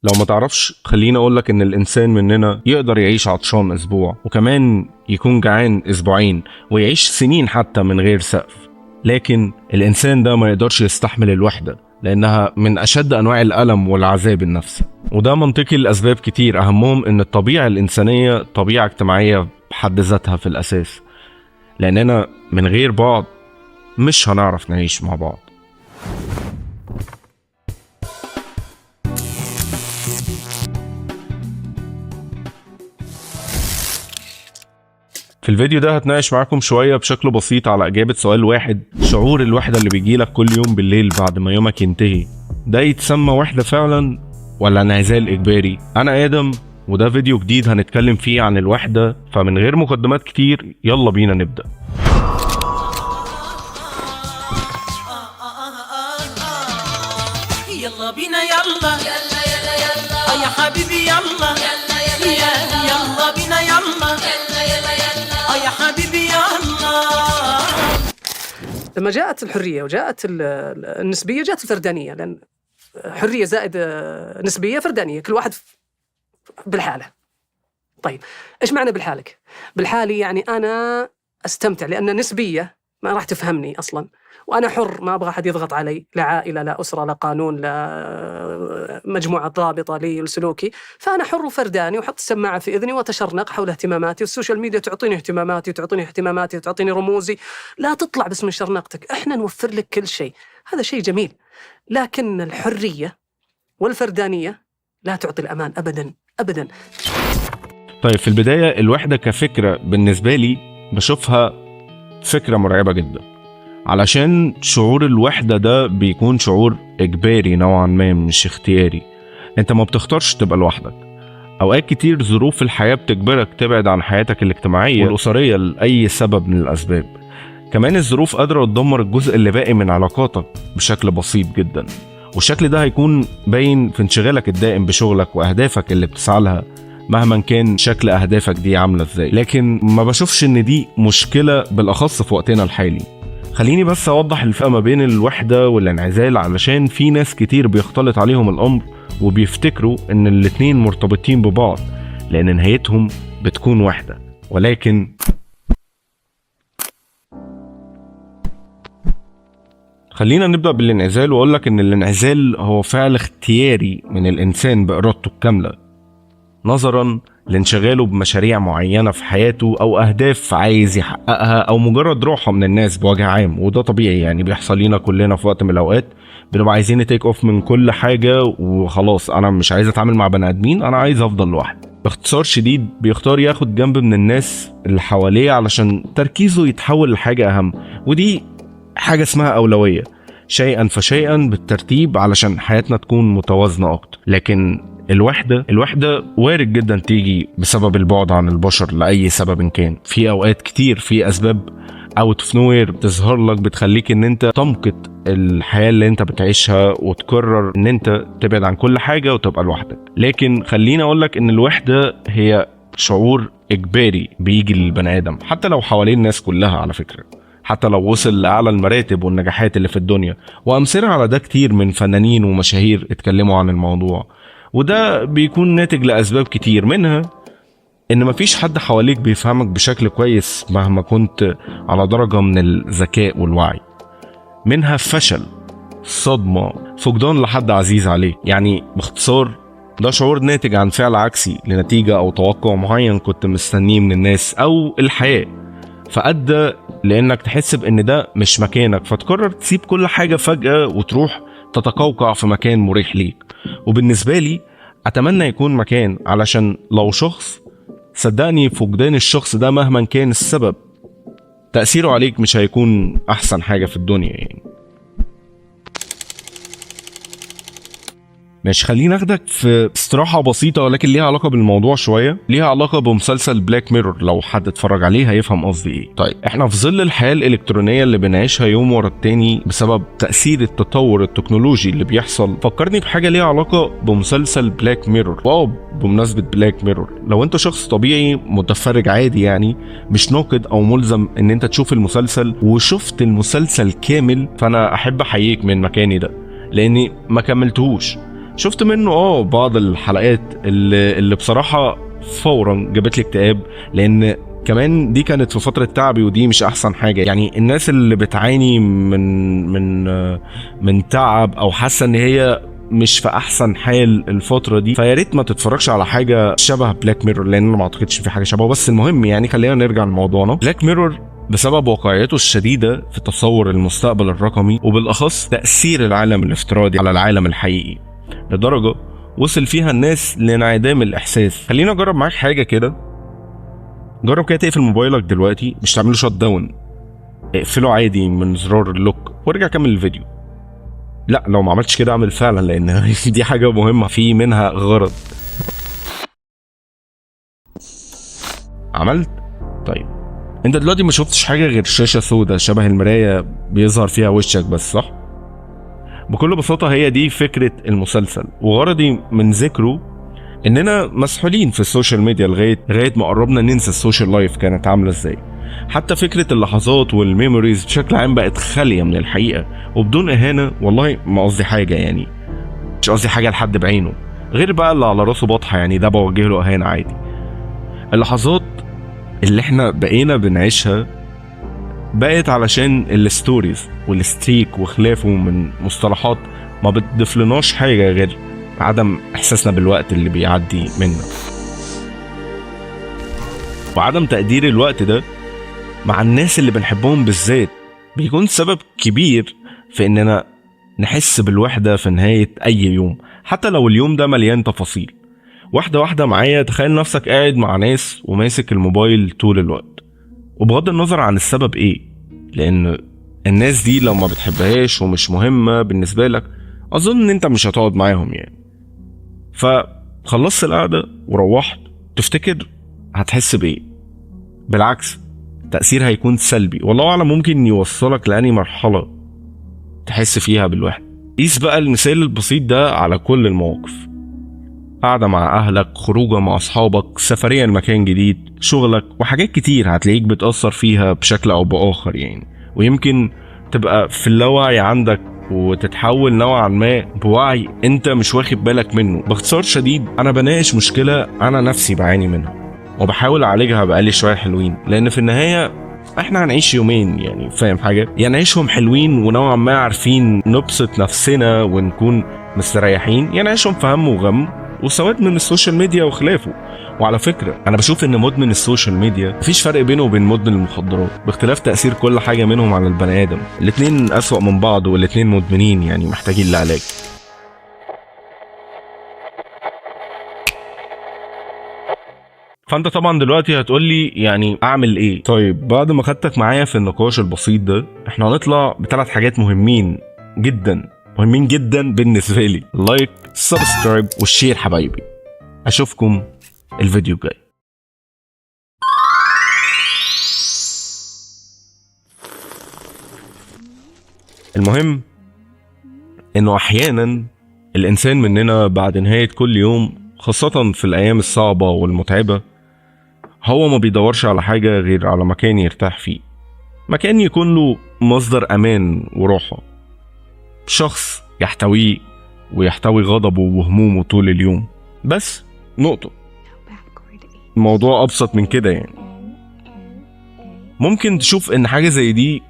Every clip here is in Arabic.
لو ما تعرفش خليني اقولك ان الانسان مننا يقدر يعيش عطشان اسبوع وكمان يكون جعان اسبوعين ويعيش سنين حتى من غير سقف. لكن الانسان ده ما يقدرش يستحمل الوحدة لانها من اشد انواع الالم والعذاب النفسي، وده منطقي لاسباب كتير، اهمهم ان الطبيعة الانسانية طبيعة اجتماعية بحد ذاتها في الاساس، لاننا من غير بعض مش هنعرف نعيش مع بعض. في الفيديو ده هتناقش معاكم شوية بشكل بسيط على إجابة سؤال واحد: شعور الوحدة اللي بيجيلك كل يوم بالليل بعد ما يومك ينتهي ده يتسمى وحدة فعلا ولا انعزال إجباري؟ أنا آدم وده فيديو جديد هنتكلم فيه عن الوحدة، فمن غير مقدمات كتير يلا بينا نبدأ. يلا بينا يلا يلا يلا يلا يا حبيبي يلا يلا يلا يلا بينا يلا يلا يلا يلا يا حبيبي يلا. لما جاءت الحرية وجاءت النسبية جاءت الفردانية، لأن حرية زائد نسبية فردانية، كل واحد بالحالة. طيب إيش معنى بالحالك؟ بالحالي يعني أنا أستمتع لأن نسبية ما راح تفهمني أصلاً، وأنا حر ما أبغى أحد يضغط علي، لا عائلة لا أسرة لا قانون لا مجموعة ضابطة لي لسلوكي، فأنا حر وفرداني وحط السماعة في إذني وتشرنق حول اهتماماتي، والسوشيال ميديا تعطيني اهتماماتي وتعطيني اهتماماتي وتعطيني رموزي، لا تطلع بس من شرنقتك، إحنا نوفر لك كل شيء، هذا شيء جميل. لكن الحرية والفردانية لا تعطي الأمان أبدا أبدا. طيب في البداية الوحدة كفكرة بالنسبة لي بشوفها فكرة مرعبة جدا، علشان شعور الوحدة ده بيكون شعور إجباري نوعا ما مش اختياري. انت ما بتختارش تبقى لوحدك، أوقات كتير ظروف الحياة بتجبرك تبعد عن حياتك الاجتماعية والأسرية لأي سبب من الأسباب. كمان الظروف قادرة تدمر الجزء اللي باقي من علاقاتك بشكل بسيط جدا، والشكل ده هيكون باين في انشغالك الدائم بشغلك وأهدافك اللي بتسعى لها مهما كان شكل أهدافك دي عاملة ازاي. لكن ما بشوفش ان دي مشكلة بالأخص في وقتنا الحالي. خليني بس أوضح الفرق ما بين الوحدة والانعزال، علشان في ناس كتير بيختلط عليهم الأمر وبيفتكروا ان الاتنين مرتبطين ببعض لأن نهايتهم بتكون وحدة. ولكن خلينا نبدأ بالانعزال وأقولك ان الانعزال هو فعل اختياري من الإنسان بإرادته الكاملة، نظرا لانشغاله بمشاريع معينة في حياته أو أهداف عايز يحققها أو مجرد روحه من الناس بوجه عام. وده طبيعي، يعني بيحصل لنا كلنا في وقت من الأوقات، بنبقى عايزين نتيك اوف من كل حاجة وخلاص، أنا مش عايز أتعامل مع بني آدمين، أنا عايز أفضل لوحدي. باختصار شديد بيختار ياخد جنب من الناس اللي حواليه علشان تركيزه يتحول لحاجة أهم، ودي حاجة اسمها أولوية، شيئا فشيئا بالترتيب علشان حياتنا تكون متوازنة أكتر. لكن الوحدة وارد جدا تيجي بسبب البعد عن البشر لأي سبب إن كان. في أوقات كتير في أسباب اوت اوف نوير بتظهر لك بتخليك ان انت تمقت الحياة اللي انت بتعيشها وتقرر ان انت تبعد عن كل حاجة وتبقى لوحدك. لكن خليني اقولك ان الوحدة هي شعور اجباري بيجي للبني ادم حتى لو حوالين الناس كلها، على فكرة حتى لو وصل لأعلى المراتب والنجاحات اللي في الدنيا، وأمثلة على ده كتير من فنانين ومشاهير اتكلموا عن الموضوع. وده بيكون ناتج لأسباب كتير، منها إن مفيش حد حواليك بيفهمك بشكل كويس مهما كنت على درجة من الذكاء والوعي، منها فشل، صدمة، فقدان لحد عزيز عليك. يعني باختصار ده شعور ناتج عن فعل عكسي لنتيجة أو توقع معين كنت مستنيه من الناس أو الحياة، فأدى لأنك تحس بأن ده مش مكانك، فتقرر تسيب كل حاجة فجأة وتروح تتقوقع في مكان مريح ليك. وبالنسبة لي أتمنى يكون مكان، علشان لو شخص، صدقني فقدان الشخص ده مهما كان السبب تأثيره عليك مش هيكون أحسن حاجة في الدنيا يعني. ماشي، خلينا ناخدك في استراحة بسيطة ولكن ليها علاقة بالموضوع شوية، ليها علاقة بمسلسل بلاك ميرور، لو حد اتفرج عليه هيفهم قصدي ايه. طيب احنا في ظل الحياة الإلكترونية اللي بنعيشها يوم ورا التاني بسبب تأثير التطور التكنولوجي اللي بيحصل، فكرني بحاجة ليها علاقة بمسلسل بلاك ميرور. بمناسبة بلاك ميرور، لو انت شخص طبيعي متفرج عادي يعني مش ناقد او ملزم ان انت تشوف المسلسل وشفت المسلسل كامل، فانا احب احييك من مكاني ده لاني ما كملتهوش. شفت منه بعض الحلقات اللي بصراحة فورا جابت لي اكتئاب، لان كمان دي كانت في فترة تعبي، ودي مش احسن حاجة. يعني الناس اللي بتعاني من تعب او حاسة ان هي مش في احسن حال الفترة دي، فيا ريت ما تتفرجش على حاجة شبه بلاك ميرور، لان انا ما اعتقدش في حاجة شبهه. بس المهم يعني خلينا نرجع لموضوعنا. بلاك ميرور بسبب واقعيته الشديدة في تصور المستقبل الرقمي، وبالاخص تأثير العالم الافتراضي على العالم الحقيقي لدرجة وصل فيها الناس لانعدام الاحساس. خلينا اجرب معاك حاجة كده. جرب كده تقفل موبايلك دلوقتي، مش تعمله شات داون، اقفله عادي من زرار اللوك وارجع كمل الفيديو. لا لو ما عملتش كده اعمل فعلا، لان دي حاجة مهمة في منها غرض. عملت؟ طيب انت دلوقتي ما شفتش حاجة غير شاشة سوداء شبه المراية بيظهر فيها وشك بس، صح؟ بكل بساطة هي دي فكرة المسلسل، وغرضي من ذكره اننا مسحولين في السوشيال ميديا لغاية ما قربنا ننسى السوشيال لايف كانت عاملة ازاي. حتى فكرة اللحظات والميموريز بشكل عام بقت خالية من الحقيقة. وبدون اهانة والله ما قصدي حاجة، يعني مش قصدي حاجة لحد بعينه غير بقى اللي على راسه بطحة، يعني ده بوجه له اهانة عادي. اللحظات اللي احنا بقينا بنعيشها بقت علشان الستوريز والستريك وخلافه من مصطلحات ما بتضيفلناش حاجة غير عدم احساسنا بالوقت اللي بيعدي منا، وعدم تقدير الوقت ده مع الناس اللي بنحبهم بالذات بيكون سبب كبير في اننا نحس بالوحدة في نهاية اي يوم، حتى لو اليوم ده مليان تفاصيل. واحدة واحدة معايا، تخيل نفسك قاعد مع ناس وماسك الموبايل طول الوقت، وبغض النظر عن السبب ايه، لان الناس دي لو ما بتحبهاش ومش مهمة بالنسبة لك اظن ان انت مش هتقعد معاهم يعني. فخلصت القعدة وروحت، تفتكر هتحس بايه؟ بالعكس، تأثير هيكون سلبي، والله اعلم ممكن يوصلك لأني مرحلة تحس فيها بالوحدة. قيس بقى المثال البسيط ده على كل المواقف: قاعدة مع أهلك، خروجة مع أصحابك، سفرية لمكان جديد، شغلك، وحاجات كتير هتلاقيك بتأثر فيها بشكل أو بآخر يعني. ويمكن تبقى في اللاوعي عندك وتتحول نوعا ما بوعي انت مش واخد بالك منه. باختصار شديد انا بناقش مشكلة انا نفسي بعاني منها وبحاول اعالجها بقالي شوية حلوين، لان في النهاية احنا هنعيش يومين يعني، فاهم حاجة؟ يعني نعيشهم حلوين ونوعا ما عارفين نبسط نفسنا ونكون مستريحين، يعني نعيشهم في هم وغم وسواد من السوشيال ميديا وخلافه. وعلى فكرة انا بشوف ان مدمن السوشيال ميديا مفيش فرق بينه وبين مدمن المخدرات، باختلاف تأثير كل حاجة منهم على البني ادم. الاتنين اسوأ من بعض والاتنين مدمنين، يعني محتاجين لعلاج. فانت طبعا دلوقتي هتقولي يعني اعمل ايه؟ طيب بعد ما خدتك معايا في النقاش البسيط ده، احنا هنطلع بثلاث حاجات مهمين جدا بالنسبة لي: اللايك، السبسكرايب، والشير. حبايبي اشوفكم الفيديو الجاي. المهم انه احيانا الانسان مننا بعد نهاية كل يوم، خاصة في الايام الصعبة والمتعبة، هو ما بيدورش على حاجة غير على مكان يرتاح فيه، مكان يكون له مصدر امان وراحة، شخص يحتويه ويحتوي غضبه وهمومه طول اليوم. بس نقطة. الموضوع ابسط من كده يعني. ممكن تشوف ان حاجة زي دي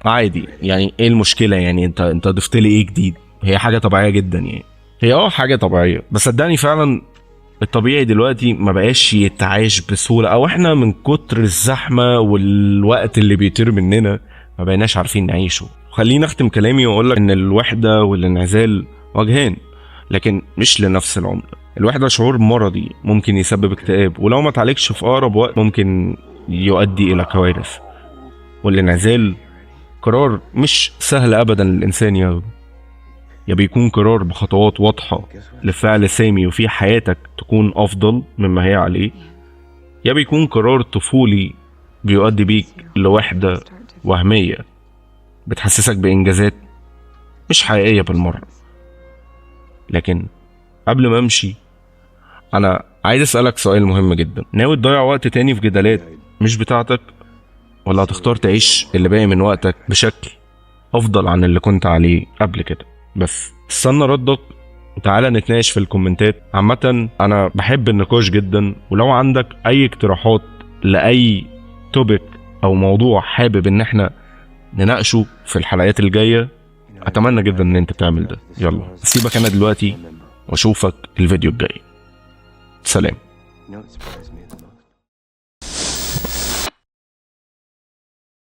عادي، يعني ايه المشكلة؟ يعني انت ضفت لي ايه جديد؟ هي حاجة طبيعية جدا يعني، هي حاجة طبيعية. بس صدقني فعلا الطبيعي دلوقتي ما بقاش يتعاش بسهولة، او احنا من كتر الزحمة والوقت اللي بيطير مننا ما بقيناش عارفين نعيشه. خليني اختم كلامي واقول لك ان الوحدة والانعزال وجهان، لكن مش لنفس العملة. الوحدة شعور مرضي ممكن يسبب اكتئاب، ولو ما تعالجش في اقرب وقت ممكن يؤدي الى كوارث. والانعزال قرار مش سهل ابدا للانسان ياخده، يا بيكون قرار بخطوات واضحة لفعل سامي وفي حياتك تكون افضل مما هي عليه، يا بيكون قرار طفولي بيؤدي بيك لوحدة وهمية بتحسسك بانجازات مش حقيقية بالمرة. لكن قبل ما امشي انا عايز اسألك سؤال مهم جدا: ناوي تضيع وقت تاني في جدالات مش بتاعتك، ولا هتختار تعيش اللي باقي من وقتك بشكل افضل عن اللي كنت عليه قبل كده؟ بس استنى ردك وتعالى نتناقش في الكومنتات. عامة انا بحب النقاش جدا، ولو عندك اي اقتراحات لاي توبيك او موضوع حابب ان احنا نناقشه في الحلقات الجاية، اتمنى جدا ان انت تعمل ده. يلا سيبك انا دلوقتي واشوفك الفيديو الجاي. سلام. You know what surprised me the most?